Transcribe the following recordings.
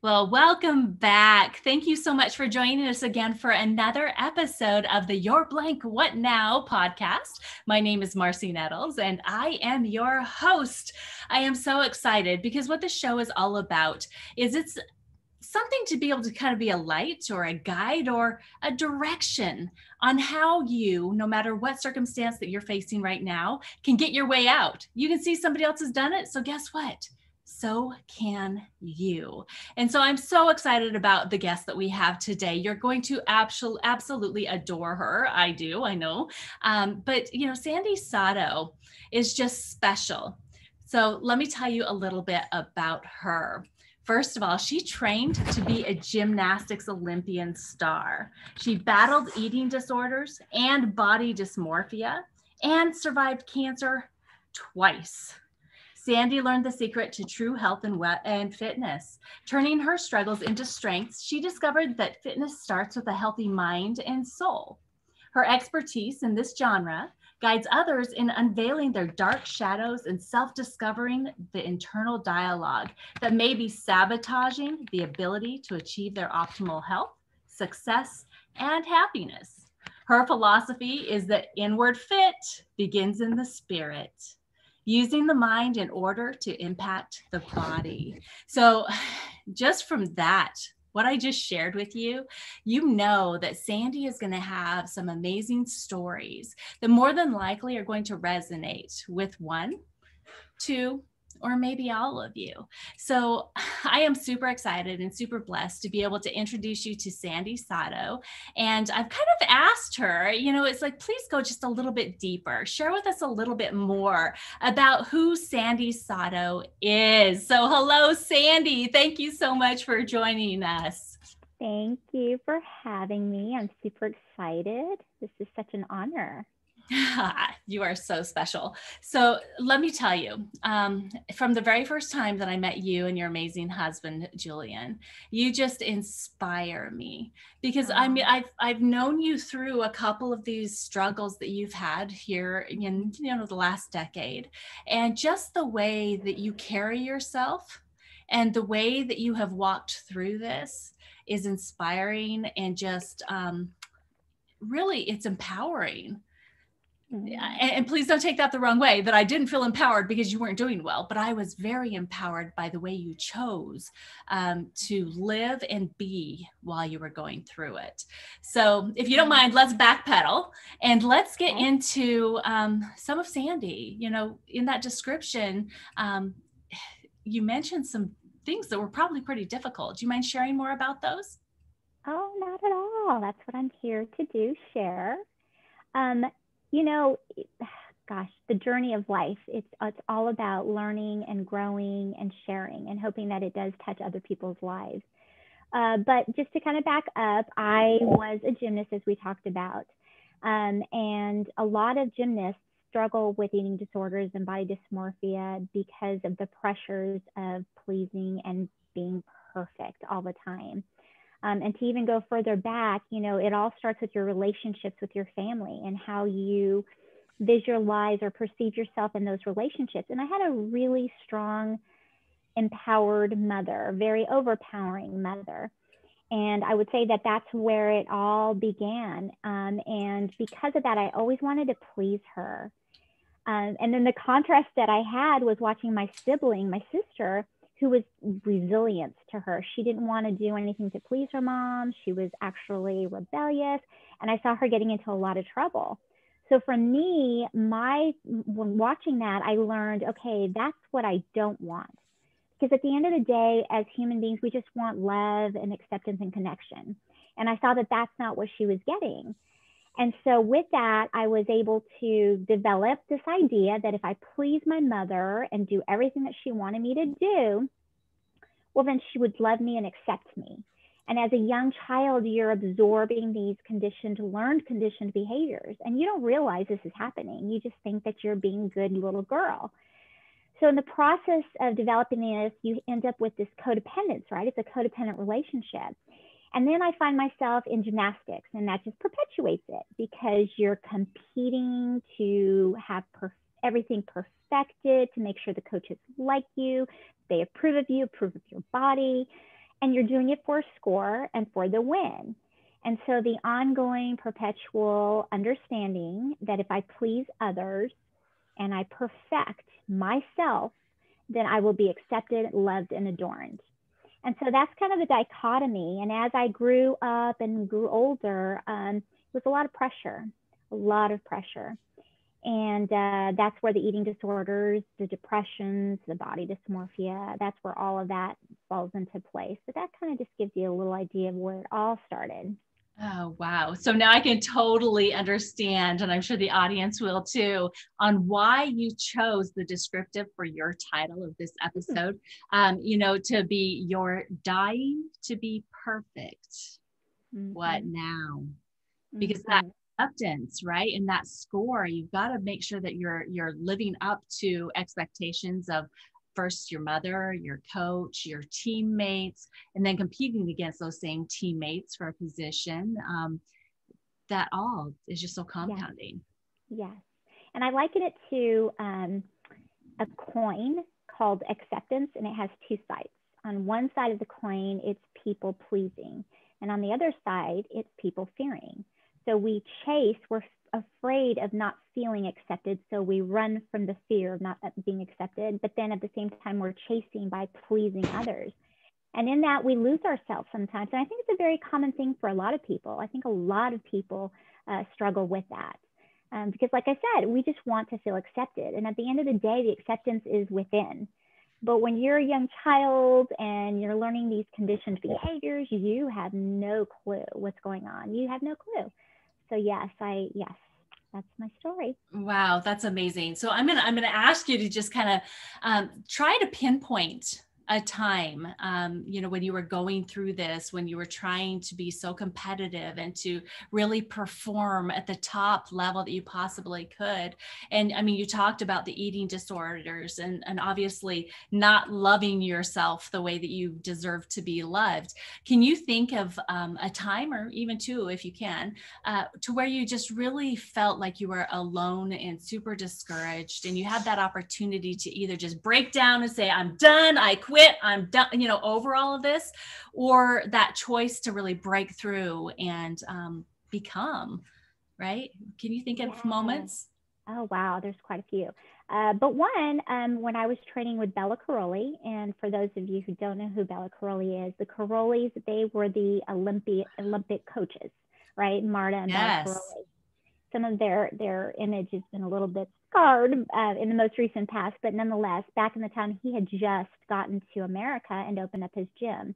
Well, welcome back. Thank you so much for joining us again for another episode of the Your Blank What Now podcast. My name is Marci Nettles and I am your host. I am so excited because what the show is all about is it's something to be able to kind of be a light or a guide or a direction on how you, no matter what circumstance that you're facing right now, can get your way out. You can see somebody else has done it. So guess what? So can you. And so I'm so excited about the guest that we have today. You're going to absolutely adore her. I do, I know. But Sandie Sato is just special. So let me tell you a little bit about her. First of all, she trained to be a gymnastics Olympian star. She battled eating disorders and body dysmorphia and survived cancer twice. Sandie learned the secret to true health and fitness. Turning her struggles into strengths, she discovered that fitness starts with a healthy mind and soul. Her expertise in this genre guides others in unveiling their dark shadows and self-discovering the internal dialogue that may be sabotaging the ability to achieve their optimal health, success, and happiness. Her philosophy is that inward fit begins in the spirit, using the mind in order to impact the body. So just from that, what I just shared with you, you know that Sandie is going to have some amazing stories that more than likely are going to resonate with one, two, or maybe all of you. So I am super excited and super blessed to be able to introduce you to Sandie Sato. And I've kind of asked her, it's like, please go just a little bit deeper. Share with us a little bit more about who Sandie Sato is. So hello, Sandie. Thank you so much for joining us. Thank you for having me. I'm super excited. This is such an honor. You are so special. So let me tell you, from the very first time that I met you and your amazing husband, Julian, you just inspire me because I mean, I've known you through a couple of these struggles that you've had here in, the last decade, and just the way that you carry yourself and the way that you have walked through this is inspiring and just really, it's empowering. And please don't take that the wrong way, that I didn't feel empowered because you weren't doing well, but I was very empowered by the way you chose to live and be while you were going through it. So if you don't mind, let's backpedal and let's get into some of Sandie. In that description, you mentioned some things that were probably pretty difficult. Do you mind sharing more about those? Oh, not at all. That's what I'm here to do, share. Gosh, the journey of life, it's all about learning and growing and sharing and hoping that it does touch other people's lives. But just to kind of back up, I was a gymnast, as we talked about. And a lot of gymnasts struggle with eating disorders and body dysmorphia because of the pressures of pleasing and being perfect all the time. And to even go further back, it all starts with your relationships with your family and how you visualize or perceive yourself in those relationships. And I had a really strong, empowered mother, very overpowering mother. And I would say that that's where it all began. And because of that, I always wanted to please her. And then the contrast that I had was watching my sibling, my sister, who was resilient to her. She didn't want to do anything to please her mom. She was actually rebellious. And I saw her getting into a lot of trouble. So for me, when watching that, I learned, okay, that's what I don't want. Because at the end of the day, as human beings, we just want love and acceptance and connection. And I saw that that's not what she was getting. And so with that, I was able to develop this idea that if I please my mother and do everything that she wanted me to do, well, then she would love me and accept me. And as a young child, you're absorbing these learned conditioned behaviors. And you don't realize this is happening. You just think that you're being a good little girl. So in the process of developing this, you end up with this codependence, right? It's a codependent relationship. And then I find myself in gymnastics, and that just perpetuates it because you're competing to have everything perfected, to make sure the coaches like you, they approve of you, approve of your body. and you're doing it for a score and for the win. And so the ongoing perpetual understanding that if I please others and I perfect myself, then I will be accepted, loved, and adorned. And so that's kind of the dichotomy. And as I grew up and grew older, it was a lot of pressure, a lot of pressure. And that's where the eating disorders, the depressions, the body dysmorphia, that's where all of that falls into place. So that kind of just gives you a little idea of where it all started. Oh, wow. So now I can totally understand, and I'm sure the audience will too, on why you chose the descriptive for your title of this episode, to be "You're dying to be perfect." Mm-hmm. What now? Because that acceptance, right? And that score, you've got to make sure that you're living up to expectations of first your mother, your coach, your teammates, and then competing against those same teammates for a position. That all is just so compounding. Yes. And I liken it to a coin called acceptance, and it has two sides. On one side of the coin, it's people pleasing. And on the other side, it's people fearing. So we chase, we're afraid of not feeling accepted. So we run from the fear of not being accepted. But then at the same time, we're chasing by pleasing others. And in that, we lose ourselves sometimes. And I think it's a very common thing for a lot of people. I think a lot of people struggle with that. Because like I said, we just want to feel accepted. And at the end of the day, the acceptance is within. But when you're a young child and you're learning these conditioned behaviors, you have no clue what's going on. You have no clue. So yes, that's my story. Wow, that's amazing. So I'm gonna ask you to just kind of try to pinpoint a time, when you were going through this, when you were trying to be so competitive and to really perform at the top level that you possibly could. And I mean, you talked about the eating disorders and obviously not loving yourself the way that you deserve to be loved. Can you think of a time, or even two, if you can, to where you just really felt like you were alone and super discouraged, and you had that opportunity to either just break down and say, I'm done, I quit, I'm done, over all of this, or that choice to really break through and become, right? Can you think of moments? Oh, wow. There's quite a few. But one, when I was training with Bella Caroli, and for those of you who don't know who Bella Caroli is, the Carolis, they were the Olympic coaches, right? Marta and Bella Caroli. Some of their image has been a little bit scarred in the most recent past, but nonetheless, back in the time, he had just gotten to America and opened up his gym.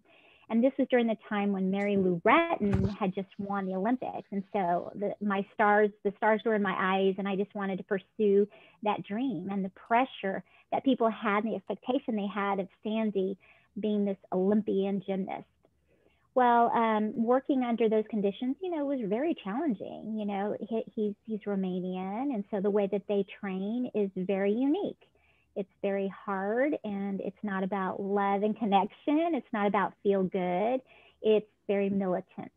And this was during the time when Mary Lou Retton had just won the Olympics. And so the stars were in my eyes, and I just wanted to pursue that dream. And the pressure that people had and the expectation they had of Sandie being this Olympian gymnast. Well, working under those conditions, was very challenging. He's Romanian, and so the way that they train is very unique. It's very hard, and it's not about love and connection. It's not about feel good. It's very militant,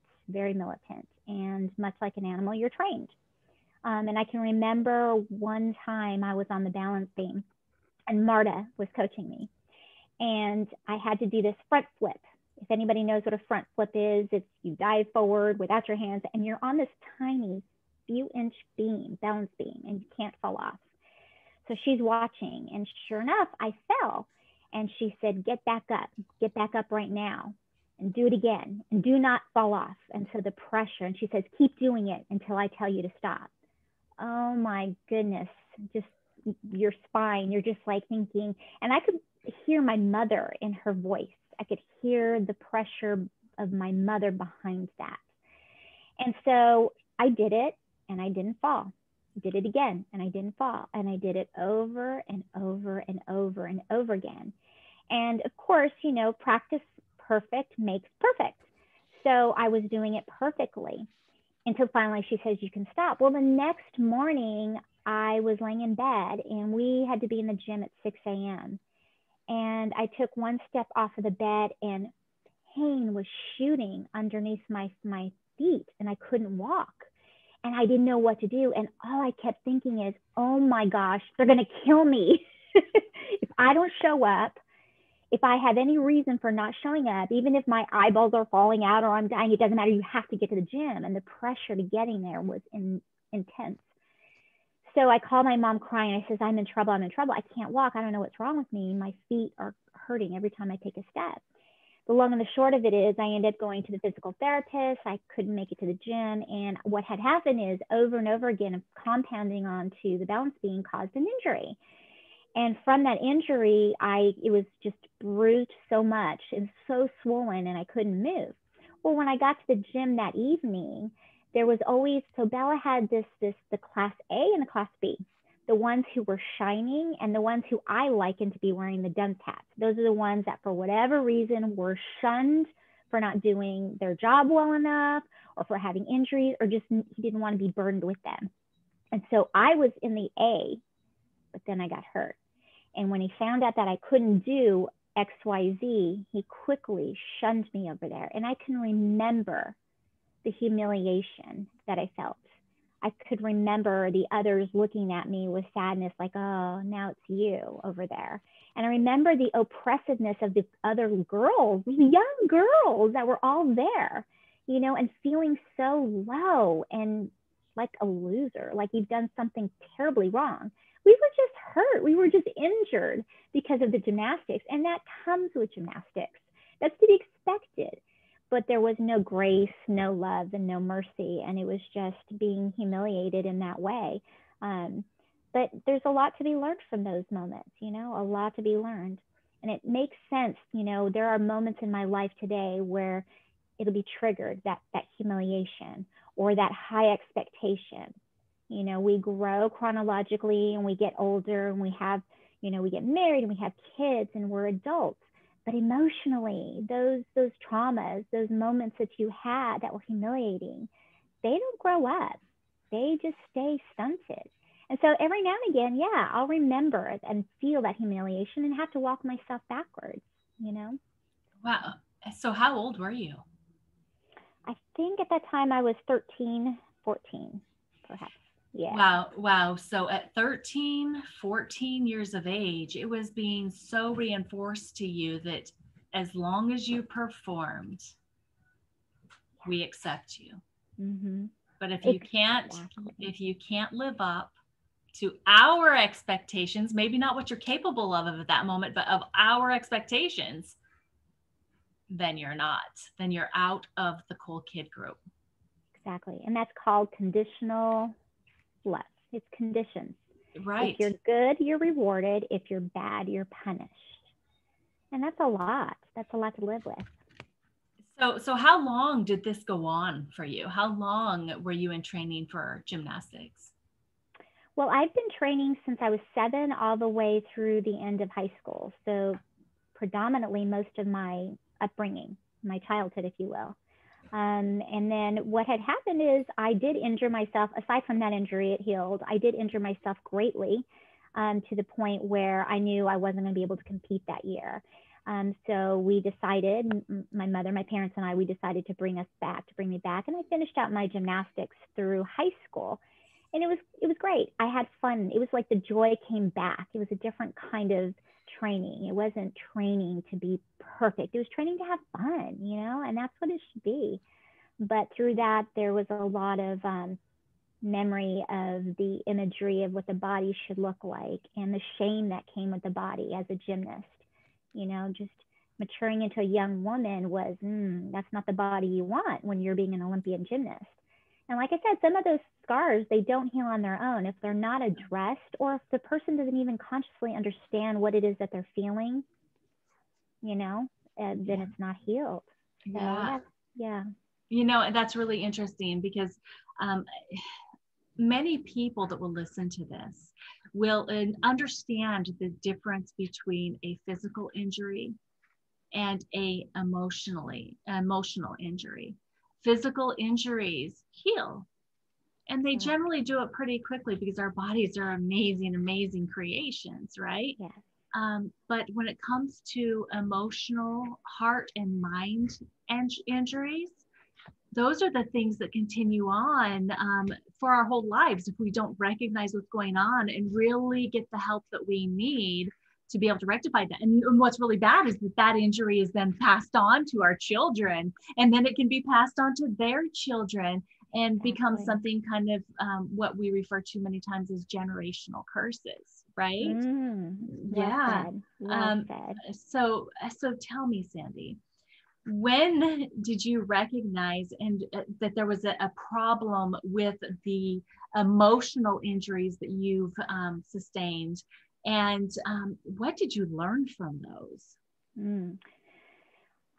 and much like an animal, you're trained. And I can remember one time I was on the balance beam, and Marta was coaching me, and I had to do this front flip. If anybody knows what a front flip is, it's you dive forward without your hands, and you're on this tiny few-inch balance beam, and you can't fall off. So she's watching, and sure enough, I fell. And she said, get back up right now, and do it again, and do not fall off. And so the pressure, and she says, keep doing it until I tell you to stop. Oh my goodness, just your spine, you're just like thinking, and I could hear my mother in her voice. I could hear the pressure of my mother behind that. And so I did it, and I didn't fall. I did it again, and I didn't fall. And I did it over and over and over and over again. And of course, practice perfect makes perfect. So I was doing it perfectly until finally she says, you can stop. Well, the next morning I was laying in bed, and we had to be in the gym at 6 a.m. And I took one step off of the bed, and pain was shooting underneath my feet, and I couldn't walk. And I didn't know what to do. And all I kept thinking is, oh my gosh, they're going to kill me. If I don't show up, if I have any reason for not showing up, even if my eyeballs are falling out or I'm dying, it doesn't matter. You have to get to the gym. And the pressure to getting there was intense. So I called my mom crying. I says, I'm in trouble. I'm in trouble. I can't walk. I don't know what's wrong with me. My feet are hurting every time I take a step. The long and the short of it is I ended up going to the physical therapist. I couldn't make it to the gym. And what had happened is over and over again, compounding onto the balance beam caused an injury. And from that injury, it was just bruised so much and so swollen, and I couldn't move. Well, when I got to the gym that evening, there was always, so Bella had the class A and the class B, the ones who were shining and the ones who I likened to be wearing the dunce hats. Those are the ones that for whatever reason were shunned for not doing their job well enough or for having injuries or just he didn't want to be burdened with them. And so I was in the A, but then I got hurt. And when he found out that I couldn't do XYZ, he quickly shunned me over there. And I can remember the humiliation that I felt. I could remember the others looking at me with sadness, like, oh, now it's you over there. And I remember the oppressiveness of the other girls, young girls that were all there, you know, and feeling so low and like a loser, like you've done something terribly wrong. We were just hurt. We were just injured because of the gymnastics. And that comes with gymnastics. That's to be expected. But there was no grace, no love, and no mercy. And it was just being humiliated in that way. But there's a lot to be learned from those moments, you know, a lot to be learned. And it makes sense, you know, there are moments in my life today where it'll be triggered, that humiliation or that high expectation. You know, we grow chronologically and we get older and we have, you know, we get married and we have kids and we're adults. But emotionally, those traumas, those moments that you had that were humiliating, they don't grow up. They just stay stunted. And so every now and again, yeah, I'll remember and feel that humiliation and have to walk myself backwards, you know? Wow. So how old were you? I think at that time I was 13, 14, perhaps. Yeah. Wow. So at 13, 14 years of age, it was being so reinforced to you that as long as you performed, we accept you. Mm-hmm. But if you can't live up to our expectations, maybe not what you're capable of at that moment, but of our expectations, then you're not. Then you're out of the cool kid group. Exactly. And that's called conditional love. It's conditions. Right. If you're good, you're rewarded. If you're bad, you're punished. And that's a lot. That's a lot to live with. So how long did this go on for you? How long were you in training for gymnastics? Well, I've been training since I was 7 all the way through the end of high school. So predominantly most of my upbringing, my childhood, if you will. And then what had happened is I did injure myself. Aside from that injury, it healed. I did injure myself greatly to the point where I knew I wasn't going to be able to compete that year. So we decided, my mother, my parents and I, we decided to bring me back. And I finished out my gymnastics through high school. And it was great. I had fun. It was like the joy came back. It was a different kind of training. It wasn't training to be perfect. It was training to have fun, you know, and that's what it should be. But through that, there was a lot of memory of the imagery of what the body should look like and the shame that came with the body as a gymnast. You know, just maturing into a young woman was, that's not the body you want when you're being an Olympian gymnast. And like I said, some of those scars, they don't heal on their own. If they're not addressed, or if the person doesn't even consciously understand what it is that they're feeling, you know, then it's not healed. So, yeah. You know, that's really interesting because many people that will listen to this will understand the difference between a physical injury and a emotional injury. Physical injuries heal, and they generally do it pretty quickly because our bodies are amazing creations, right? Yes. But when it comes to emotional, heart and mind injuries, those are the things that continue on for our whole lives if we don't recognize what's going on and really get the help that we need to be able to rectify that. And what's really bad is that that injury is then passed on to our children, and then it can be passed on to their children and become something kind of what we refer to many times as generational curses, right? Well said. Well said. So tell me, Sandie, when did you recognize that there was a problem with the emotional injuries that you've sustained, and what did you learn from those?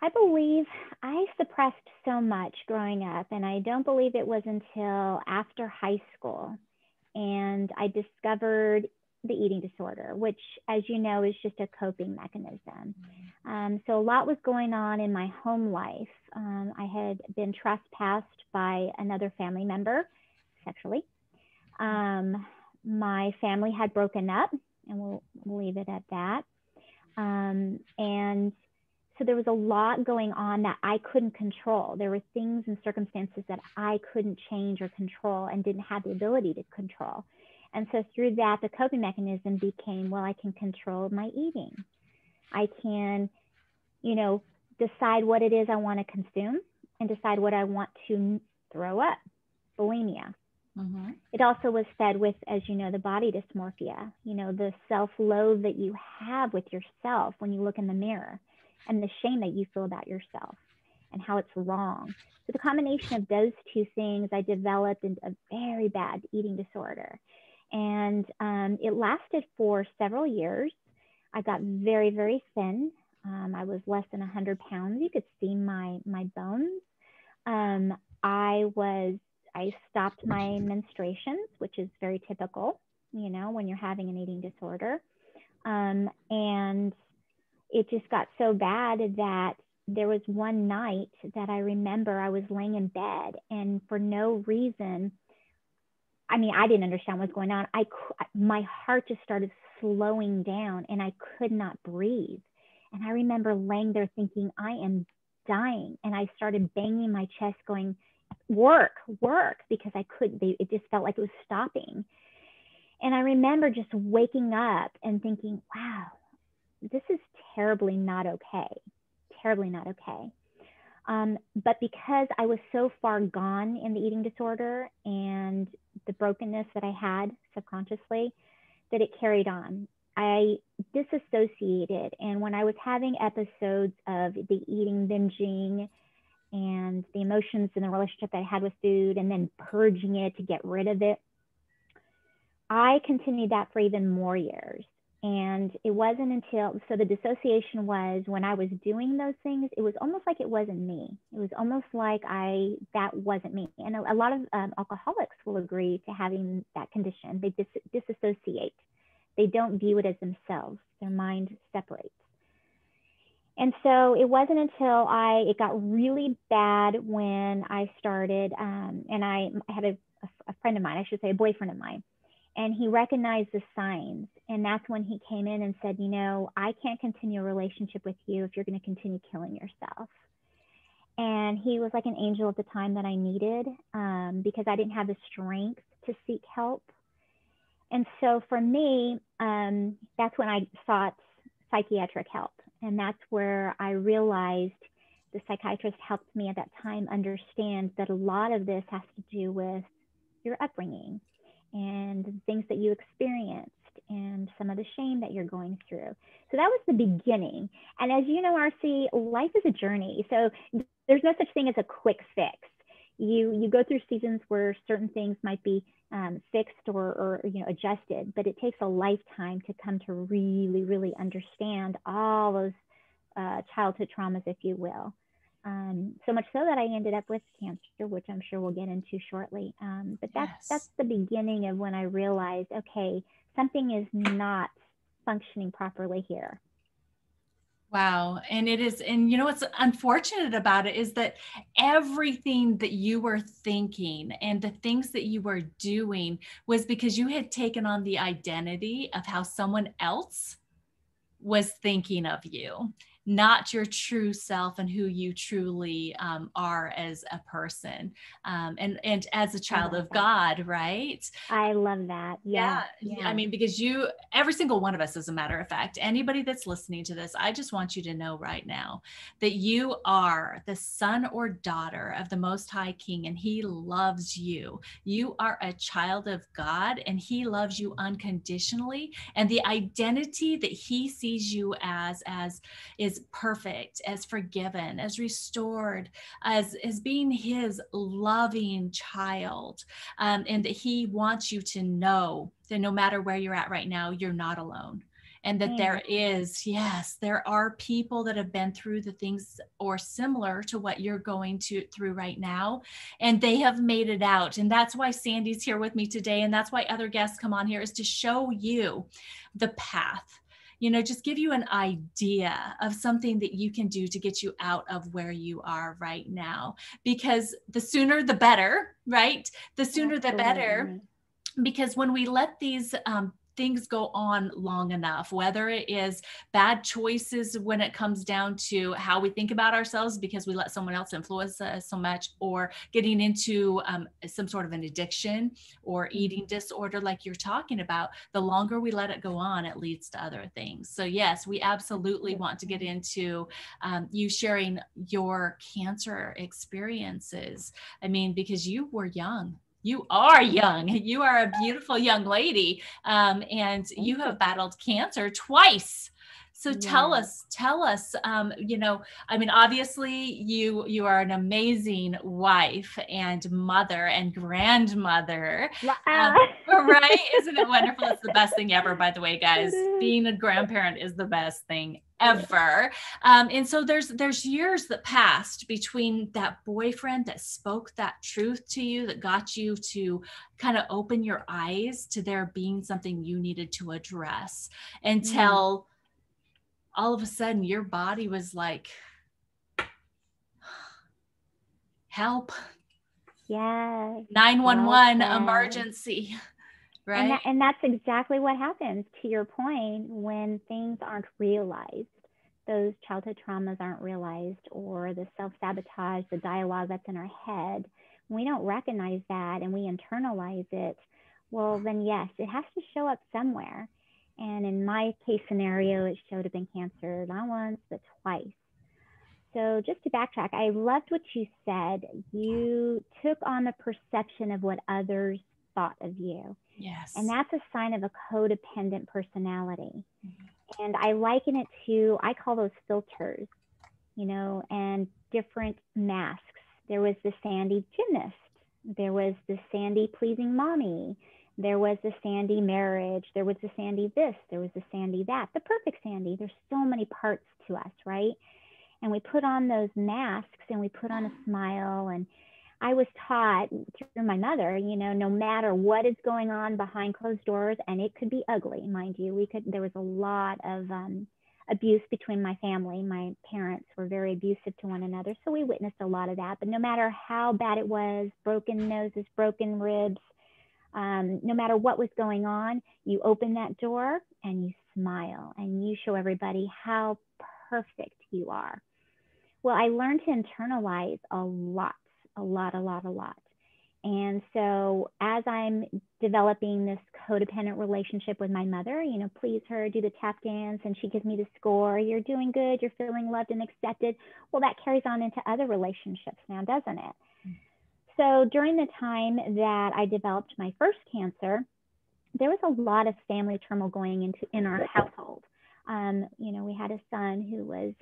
I believe I suppressed so much growing up, and I don't believe it was until after high school and I discovered the eating disorder, which, as you know, is just a coping mechanism. So a lot was going on in my home life. I had been trespassed by another family member sexually. My family had broken up, and we'll leave it at that. And so there was a lot going on that I couldn't control. There were things and circumstances that I couldn't change or control and didn't have the ability to control. And so through that, the coping mechanism became, well, I can control my eating. I can, decide what it is I want to consume and decide what I want to throw up, bulimia. Mm-hmm. It also was fed with, as you know, the body dysmorphia, the self-loathe that you have with yourself when you look in the mirror, and the shame that you feel about yourself and how it's wrong. So the combination of those two things, I developed a very bad eating disorder. And it lasted for several years. I got very, very thin. I was less than 100 pounds. You could see my bones. I stopped my menstruations, which is very typical, when you're having an eating disorder. And it just got so bad that there was one night that I remember I was laying in bed, and for no reason, I didn't understand what's going on. My heart just started slowing down and I could not breathe. And I remember laying there thinking, I am dying. And I started banging my chest going, work, because I couldn't, it just felt like it was stopping. And I remember just waking up and thinking, wow, this is terribly not okay. But because I was so far gone in the eating disorder and the brokenness that I had subconsciously, that it carried on. I disassociated. And when I was having episodes of the eating, binging, and the emotions in the relationship that I had with food, and then purging it to get rid of it, I continued that for even more years. And it wasn't until, so the dissociation was when I was doing those things, it was almost like it wasn't me. It was almost like that wasn't me. And a lot of alcoholics will agree to having that condition. They disassociate. They don't view it as themselves. Their mind separates. And so it wasn't until it got really bad when I started, and I had a friend of mine, I should say a boyfriend of mine, and he recognized the signs. And that's when he came in and said, I can't continue a relationship with you if you're going to continue killing yourself. And he was like an angel at the time that I needed, because I didn't have the strength to seek help. And so for me, that's when I sought psychiatric help. And that's where I realized the psychiatrist helped me at that time understand that a lot of this has to do with your upbringing and the things that you experienced and some of the shame that you're going through. So that was the beginning. And as you know, Marci, life is a journey. So there's no such thing as a quick fix. You go through seasons where certain things might be fixed or adjusted, but it takes a lifetime to come to really, really understand all those childhood traumas, if you will. So much so that I ended up with cancer, which I'm sure we'll get into shortly. But that's the beginning of when I realized, okay, something is not functioning properly here. Wow. And it is, and what's unfortunate about it is that everything that you were thinking and the things that you were doing was because you had taken on the identity of how someone else was thinking of you. not your true self and who you truly are as a person, and as a child of God, right? I love that. Yeah. I mean, because every single one of us, as a matter of fact, anybody that's listening to this, I just want you to know right now that you are the son or daughter of the Most High King, and he loves you. You are a child of God, and he loves you unconditionally. And the identity that he sees you as is perfect, as forgiven, as restored, as being his loving child. And that he wants you to know that no matter where you're at right now, you're not alone. And that there are people that have been through the things or similar to what you're going through right now, and they have made it out. And that's why Sandie's here with me today. And that's why other guests come on here, is to show you the path, just give you an idea of something that you can do to get you out of where you are right now. Because the sooner the better, right? The sooner the better. Because when we let these things go on long enough, whether it is bad choices when it comes down to how we think about ourselves because we let someone else influence us so much, or getting into some sort of an addiction or eating disorder like you're talking about, the longer we let it go on, it leads to other things. So yes, we absolutely want to get into you sharing your cancer experiences. I mean, because you were young. You are young. You are a beautiful young lady, and you have battled cancer twice. So tell us, I mean, obviously you are an amazing wife and mother and grandmother. Right? Isn't it wonderful? It's the best thing ever, by the way, guys. Being a grandparent is the best thing ever. And so there's years that passed between that boyfriend that spoke that truth to you, that got you to kind of open your eyes to there being something you needed to address, until all of a sudden your body was like, help. 911 emergency. Right. And that's exactly what happens, to your point, when things aren't realized. Those childhood traumas aren't realized, or the self-sabotage, the dialogue that's in our head. When we don't recognize that and we internalize it, well, then yes, it has to show up somewhere. And in my case scenario, it showed up in cancer, not once, but twice. So just to backtrack, I loved what you said. You took on the perception of what others thought of you. Yes. And that's a sign of a codependent personality. And I liken it to, I call those filters, and different masks. There was the Sandie gymnast. There was the Sandie pleasing mommy. There was the Sandie marriage. There was the Sandie this. There was the Sandie that. The perfect Sandie. There's so many parts to us, right? And we put on those masks and we put on a smile. And I was taught through my mother, no matter what is going on behind closed doors, and it could be ugly, mind you, there was a lot of abuse between my family. My parents were very abusive to one another. So we witnessed a lot of that. But no matter how bad it was, broken noses, broken ribs, no matter what was going on, you open that door and you smile and you show everybody how perfect you are. Well, I learned to internalize a lot. And so as I'm developing this codependent relationship with my mother, please her, do the tap dance, and she gives me the score. You're doing good. You're feeling loved and accepted. Well, that carries on into other relationships now, doesn't it? So during the time that I developed my first cancer, there was a lot of family turmoil going in our household. We had a son who was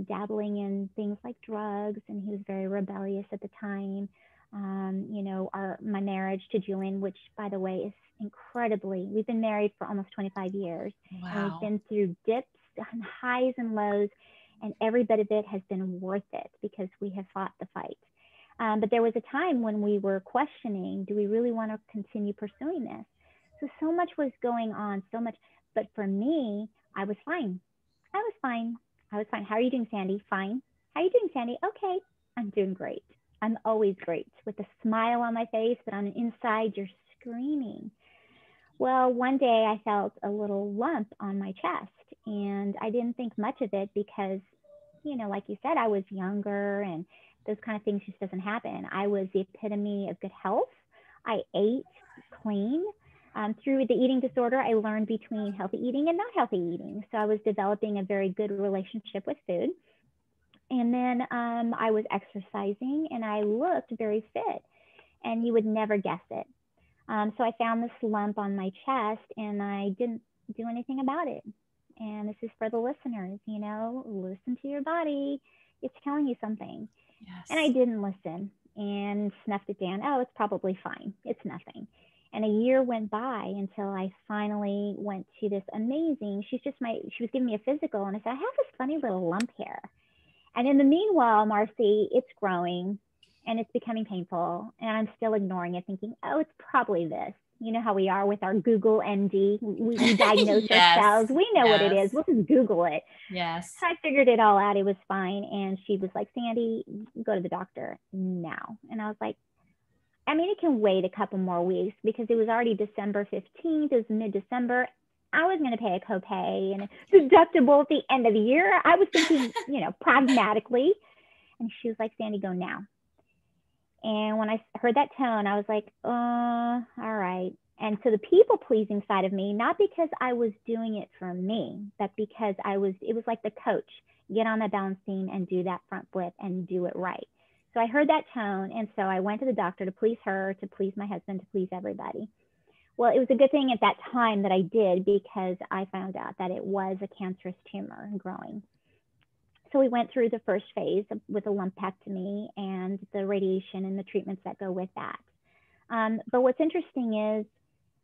dabbling in things like drugs, and he was very rebellious at the time. My marriage to Julian, which, by the way, is incredibly, we've been married for almost 25 years. Wow. And we've been through dips and highs and lows, and every bit of it has been worth it because we have fought the fight. But there was a time when we were questioning, do we really want to continue pursuing this? So much was going on, so much. But for me, I was fine. How are you doing, Sandie? Fine. How are you doing, Sandie? Okay, I'm doing great. I'm always great, with a smile on my face, but on the inside, you're screaming. Well, one day I felt a little lump on my chest, and I didn't think much of it because like you said, I was younger and those kind of things just doesn't happen. I was the epitome of good health. I ate clean. Through the eating disorder, I learned between healthy eating and not healthy eating. So I was developing a very good relationship with food. And then I was exercising and I looked very fit, and you would never guess it. So I found this lump on my chest and I didn't do anything about it. And this is for the listeners, listen to your body. It's telling you something. Yes. And I didn't listen and snuffed it down. Oh, it's probably fine. It's nothing. And a year went by until I finally went to this amazing, she was giving me a physical, and I said, I have this funny little lump here. And in the meanwhile, Marci, it's growing and it's becoming painful. And I'm still ignoring it, thinking, oh, it's probably this. You know how we are with our Google MD. We diagnose Yes. ourselves. We know what it is. We'll just Google it. Yes. So I figured it all out. It was fine. And she was like, Sandie, go to the doctor now. And I was like, it can wait a couple more weeks because it was already December 15th. It was mid-December. I was going to pay a copay and a deductible at the end of the year. I was thinking, pragmatically. And she was like, Sandie, go now. And when I heard that tone, I was like, all right. And so the people pleasing side of me, not because I was doing it for me, but because it was like the coach, get on that balance beam and do that front flip and do it right. So I heard that tone. And so I went to the doctor to please her, to please my husband, to please everybody. Well, it was a good thing at that time that I did, because I found out that it was a cancerous tumor growing. So we went through the first phase with a lumpectomy and the radiation and the treatments that go with that. But what's interesting is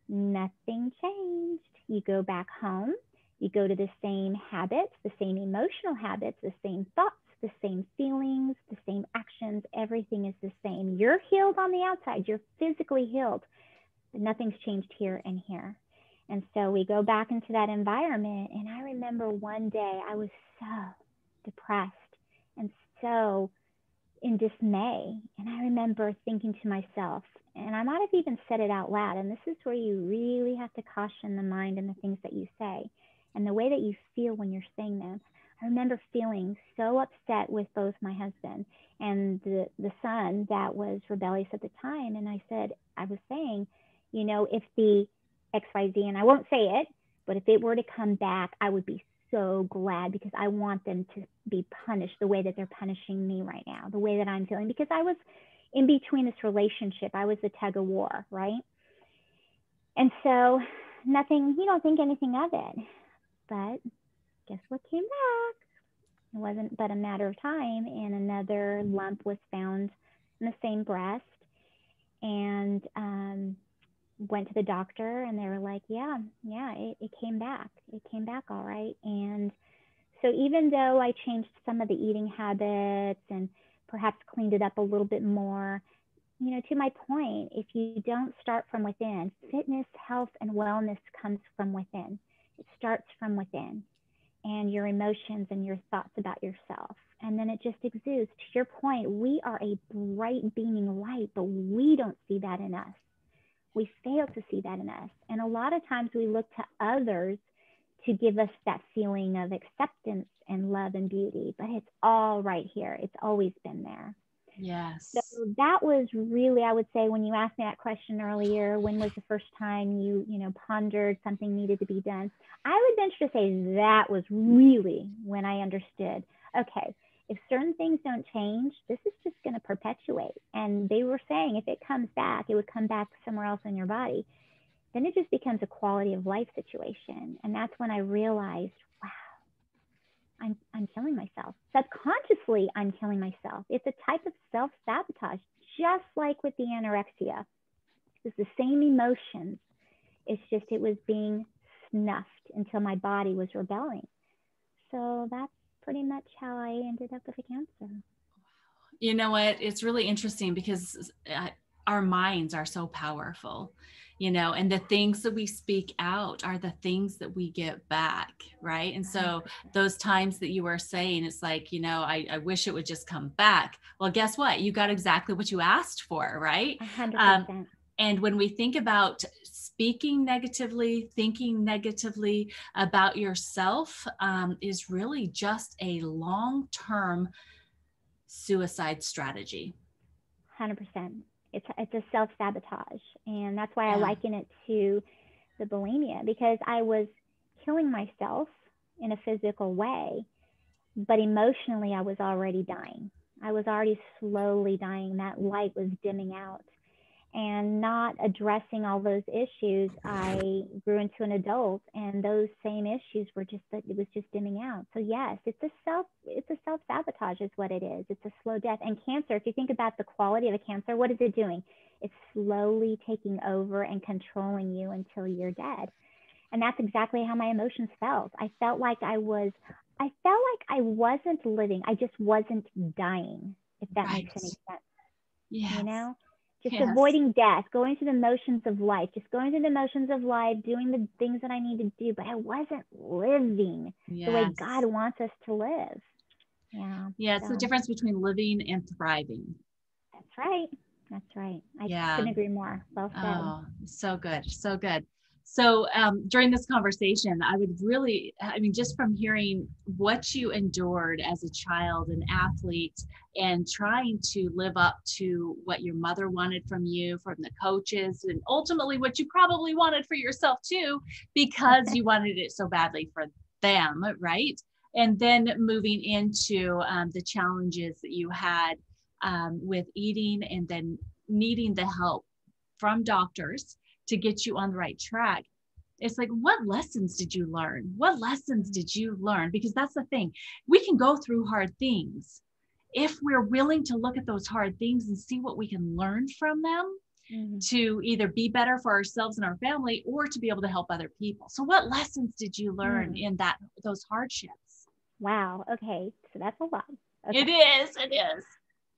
nothing changed. You go back home, you go to the same habits, the same emotional habits, the same thoughts, the same feelings, the same actions. Everything is the same. You're healed on the outside. You're physically healed. But nothing's changed here and here. And so we go back into that environment. And I remember one day I was so depressed and so in dismay. And I remember thinking to myself, and I might have even said it out loud, and this is where you really have to caution the mind and the things that you say and the way that you feel when you're saying them. I remember feeling so upset with both my husband and the son that was rebellious at the time. And I was saying, if the XYZ, and I won't say it, but if it were to come back, I would be so glad, because I want them to be punished the way that they're punishing me right now, the way that I'm feeling, because I was in between this relationship. I was the tug of war, right? And so nothing, you don't think anything of it. But guess what came back? It wasn't but a matter of time, and another lump was found in the same breast. And went to the doctor, and they were like, yeah, it came back. It came back all right. And so even though I changed some of the eating habits and perhaps cleaned it up a little bit more, to my point, if you don't start from within, fitness, health, and wellness comes from within. It starts from within, and your emotions and your thoughts about yourself. And then it just exudes. To your point, we are a bright beaming light, but we don't see that in us. We fail to see that in us. And a lot of times we look to others to give us that feeling of acceptance and love and beauty, but it's all right here. It's always been there. Yes. So that was really, I would say, when you asked me that question earlier, when was the first time you pondered something needed to be done? I would venture to say that was really when I understood, okay, if certain things don't change, this is just going to perpetuate. And they were saying if it comes back, it would come back somewhere else in your body. Then it just becomes a quality of life situation. And that's when I realized, wow, I'm killing myself. Subconsciously, I'm killing myself. It's a type of self-sabotage, just like with the anorexia. It's the same emotions. It's just it was being snuffed until my body was rebelling. So that's pretty much how I ended up with a cancer. You know what? It's really interesting because our minds are so powerful, and the things that we speak out are the things that we get back, right? And so those times that you were saying, it's like, I wish it would just come back. Well, guess what? You got exactly what you asked for, right? 100%. And when we think about speaking negatively, thinking negatively about yourself, is really just a long-term suicide strategy. 100%. It's a self-sabotage. And that's why I Yeah. liken it to the bulimia, because I was killing myself in a physical way, but emotionally I was already dying. I was already slowly dying. That light was dimming out. And not addressing all those issues, I grew into an adult, and those same issues were just that it was just dimming out. So yes, it's a self sabotage is what it is. It's a slow death. And cancer, if you think about the quality of a cancer, what is it doing? It's slowly taking over and controlling you until you're dead. And that's exactly how my emotions felt. I felt like I wasn't living. I just wasn't dying, if that Right. makes any sense. Yes. You know? Just Yes. avoiding death, going through the motions of life, doing the things that I need to do, but I wasn't living the way God wants us to live. Yeah. Yeah, it's the difference between living and thriving. That's right. That's right. I couldn't agree more. Well said. Oh, so good. So good. So during this conversation, I would really, I mean, just from hearing what you endured as a child, an athlete, and trying to live up to what your mother wanted from you, from the coaches, and ultimately what you probably wanted for yourself too, because you wanted it so badly for them, right? And then moving into the challenges that you had with eating, and then needing the help from doctors to get you on the right track. It's like, what lessons did you learn? What lessons did you learn? Because that's the thing. We can go through hard things if we're willing to look at those hard things and see what we can learn from them, to either be better for ourselves and our family, or to be able to help other people. So what lessons did you learn in those hardships? Wow. Okay. So that's a lot. Okay. It is.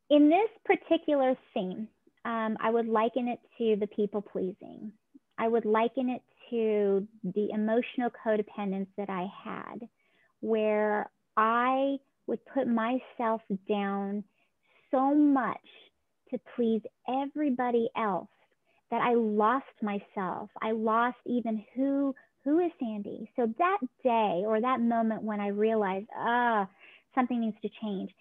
In this particular theme, I would liken it to the people pleasing. I would liken it to the emotional codependence that I had, where I would put myself down so much to please everybody else that I lost myself. I lost even who is Sandie. So that day, or that moment when I realized, something needs to change,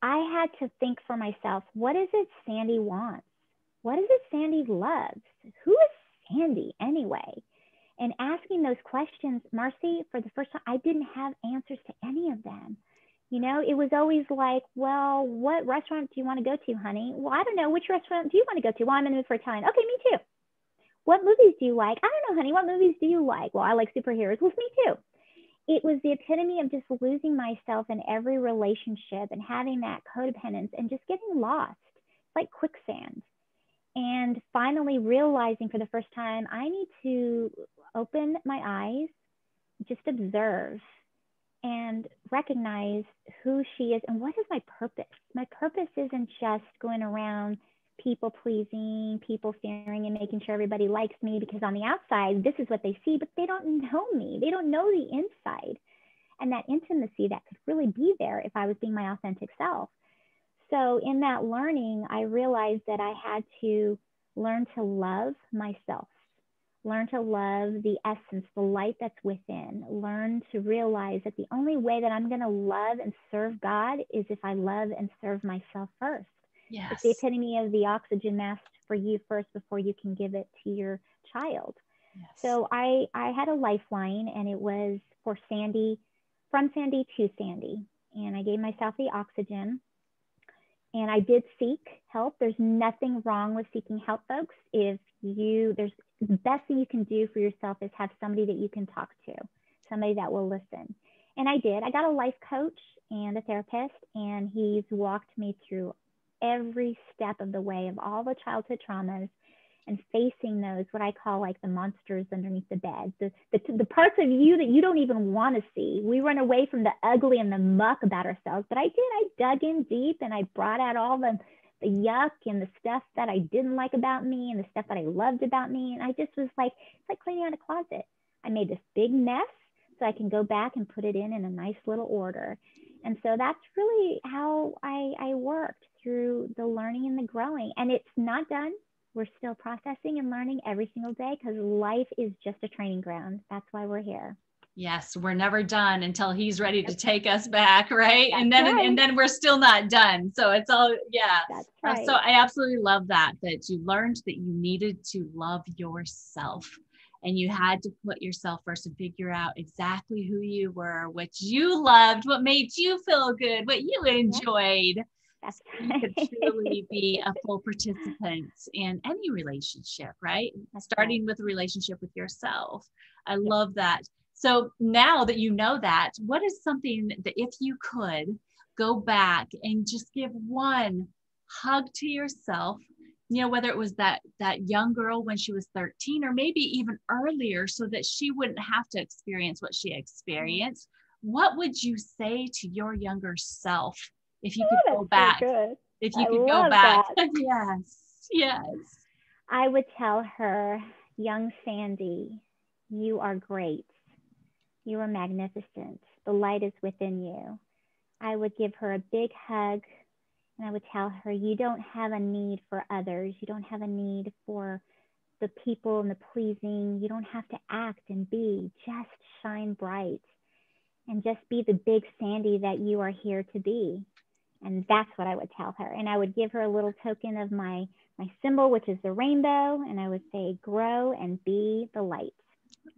I had to think for myself, what is it Sandie wants? What is it Sandie loves? Who is Sandie anyway? And asking those questions, Marci, for the first time, I didn't have answers to any of them. You know, it was always like, well, what restaurant do you want to go to, honey? Well, I don't know. Which restaurant do you want to go to? Well, I'm in the mood for Italian. Okay, me too. What movies do you like? I don't know, honey. What movies do you like? Well, I like superheroes. Well, me too. It was the epitome of just losing myself in every relationship and having that codependence and just getting lost. It's like quicksand. And finally realizing for the first time, I need to open my eyes, just observe, and recognize who she is and what is my purpose. My purpose isn't just going around people pleasing, people fearing, and making sure everybody likes me, because on the outside, this is what they see, but they don't know me. They don't know the inside and that intimacy that could really be there if I was being my authentic self. So in that learning, I realized that I had to learn to love myself, learn to love the essence, the light that's within, learn to realize that the only way that I'm going to love and serve God is if I love and serve myself first. Yes. It's the epitome of the oxygen mask for you first before you can give it to your child. Yes. So I had a lifeline, and it was for Sandie, from Sandie to Sandie. And I gave myself the oxygen. And I did seek help. There's nothing wrong with seeking help, folks. The best thing you can do for yourself is have somebody that you can talk to, somebody that will listen. And I did. I got a life coach and a therapist, and he's walked me through every step of the way of all the childhood traumas and facing those, what I call like the monsters underneath the bed, the parts of you that you don't even want to see. We run away from the ugly and the muck about ourselves, but I dug in deep, and I brought out all the yuck and the stuff that I didn't like about me and the stuff that I loved about me. And I just was like, it's like cleaning out a closet. I made this big mess so I can go back and put it in a nice little order. And so that's really how I worked through the learning and the growing. And it's not done. We're still processing and learning every single day because life is just a training ground. That's why we're here. Yes, we're never done until he's ready to take us back, right? That's And then right. and then we're still not done. So it's all, yeah. That's right. So I absolutely love that you learned that you needed to love yourself, and you had to put yourself first and figure out exactly who you were, what you loved, what made you feel good, what you enjoyed. That's So you could truly be a full participant in any relationship, right? Starting with a relationship with yourself. I love that. So now that you know that, what is something that if you could go back and just give one hug to yourself, whether it was that young girl when she was 13 or maybe even earlier, so that she wouldn't have to experience what she experienced, what would you say to your younger self if you could go back? So if you could go back. Yes. I would tell her, young Sandie, you are great. You are magnificent. The light is within you. I would give her a big hug, and I would tell her, you don't have a need for others. You don't have a need for the people and the pleasing. You don't have to act and be. Just shine bright and just be the big Sandie that you are here to be. And that's what I would tell her. And I would give her a little token of my symbol, which is the rainbow. And I would say, grow and be the light.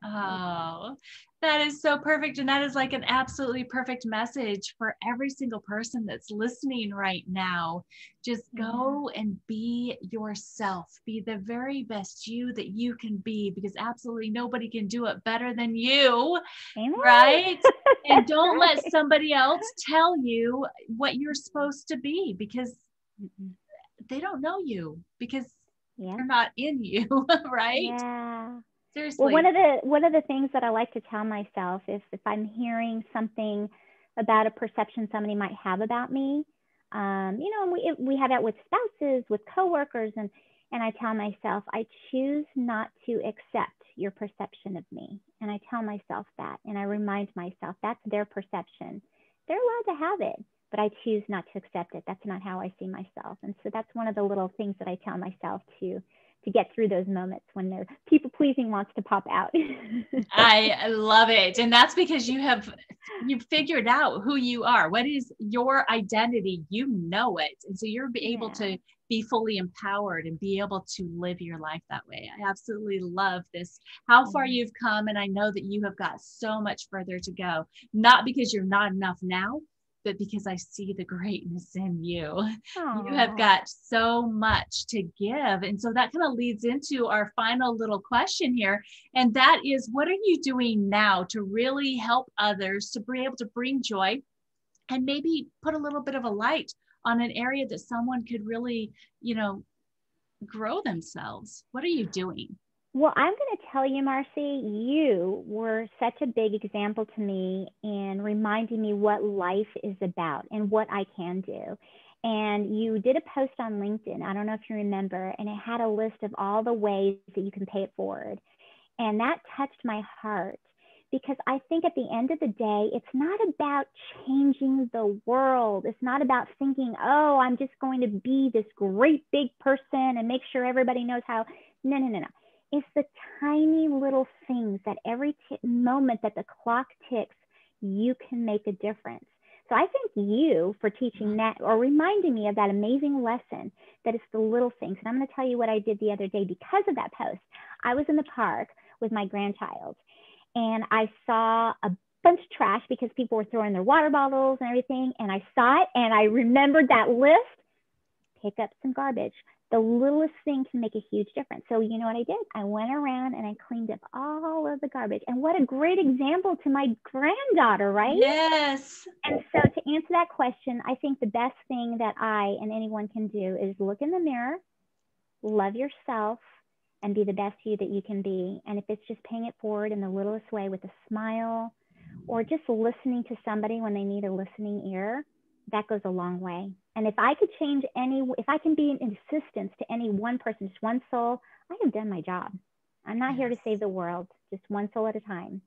Oh, that is so perfect. And that is like an absolutely perfect message for every single person that's listening right now. Just go and be yourself. Be the very best you that you can be, because absolutely nobody can do it better than you. Amen. Right? And don't let somebody else tell you what you're supposed to be, because they don't know you, because they're not in you. Right? Yeah. Seriously. Well, one of the things that I like to tell myself is if I'm hearing something about a perception somebody might have about me, and we have that with spouses, with coworkers, and I tell myself, I choose not to accept your perception of me. And I tell myself that, and I remind myself that's their perception. They're allowed to have it, but I choose not to accept it. That's not how I see myself. And so that's one of the little things that I tell myself to get through those moments when their people pleasing wants to pop out. I love it. And that's because you've figured out who you are. What is your identity? You know it. And so you're able to be fully empowered and be able to live your life that way. I absolutely love this, how far you've come. And I know that you have got so much further to go, not because you're not enough now, but because I see the greatness in you. Aww. You have got so much to give. And so that kind of leads into our final little question here. And that is, what are you doing now to really help others to be able to bring joy and maybe put a little bit of a light on an area that someone could really, grow themselves? What are you doing? Well, I'm going to tell you, Marci, you were such a big example to me in reminding me what life is about and what I can do. And you did a post on LinkedIn, I don't know if you remember, and it had a list of all the ways that you can pay it forward. And that touched my heart, because I think at the end of the day, it's not about changing the world. It's not about thinking, oh, I'm just going to be this great big person and make sure everybody knows how. No. It's the tiny little things that every moment that the clock ticks, you can make a difference. So I thank you for teaching that, or reminding me of that amazing lesson, that it's the little things. And I'm going to tell you what I did the other day because of that post. I was in the park with my grandchild, and I saw a bunch of trash because people were throwing their water bottles and everything. And I saw it, and I remembered that list: pick up some garbage. The littlest thing can make a huge difference. So you know what I did? I went around and I cleaned up all of the garbage. And what a great example to my granddaughter, right? Yes. And so to answer that question, I think the best thing that I and anyone can do is look in the mirror, love yourself, and be the best you that you can be. And if it's just paying it forward in the littlest way with a smile, or just listening to somebody when they need a listening ear, that goes a long way. And if I could change if I can be an assistance to any one person, just one soul, I have done my job. I'm not here to save the world, just one soul at a time.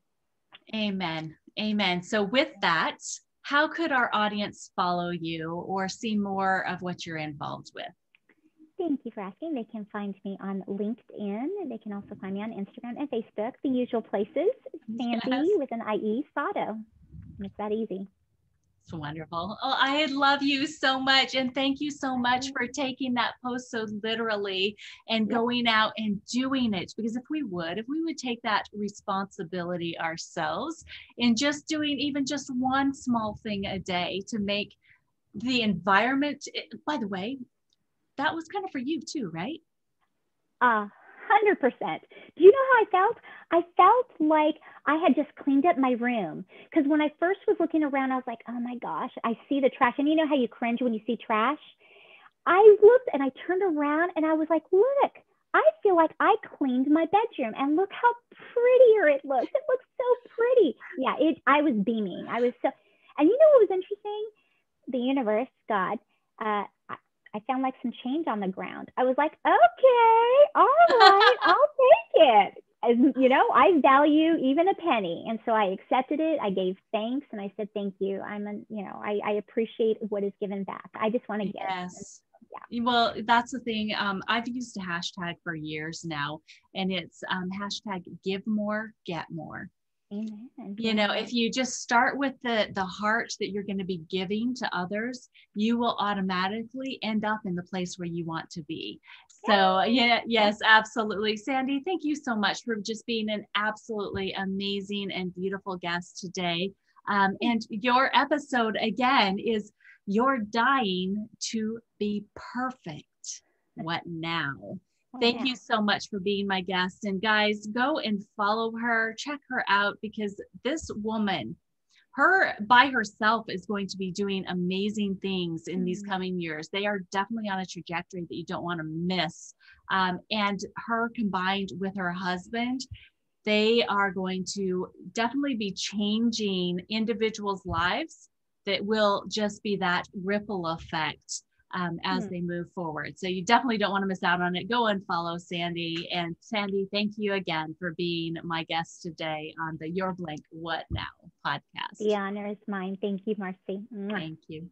Amen. Amen. So with that, how could our audience follow you or see more of what you're involved with? Thank you for asking. They can find me on LinkedIn. They can also find me on Instagram and Facebook, the usual places. Sandie with an IE, Sato. It's that easy. It's wonderful. Oh, I love you so much. And thank you so much for taking that post so literally and going out and doing it. Because if we would take that responsibility ourselves and just doing even just one small thing a day to make the environment, by the way, that was kind of for you too, right? 100%. Do you know how I felt? I felt like I had just cleaned up my room. Because when I first was looking around, I was like, oh my gosh, I see the trash. And you know how you cringe when you see trash? I looked and I turned around and I was like, look, I feel like I cleaned my bedroom and look how prettier it looks. It looks so pretty. Yeah, I was beaming. I was so, and you know what was interesting? The universe, God, I found like some change on the ground. I was like, okay, all right, I'll take it. And, you know, I value even a penny. And so I accepted it. I gave thanks and I said, thank you. I appreciate what is given back. I just want to give. Yes. Yeah. Well, that's the thing. I've used a hashtag for years now, and it's hashtag give more, get more. Amen. You know, if you just start with the heart that you're going to be giving to others, you will automatically end up in the place where you want to be. So yes, absolutely. Sandie, thank you so much for just being an absolutely amazing and beautiful guest today. And your episode again is You're Dying to Be Perfect. What now? Thank you so much for being my guest. And guys, go and follow her, check her out, because this woman, her by herself is going to be doing amazing things in these coming years. They are definitely on a trajectory that you don't want to miss. And her combined with her husband, they are going to definitely be changing individuals' lives that will just be that ripple effect as they move forward. So you definitely don't want to miss out on it. Go and follow Sandie. And Sandie, thank you again for being my guest today on the Your Blank What Now podcast. The honor is mine. Thank you, Marci. Thank you.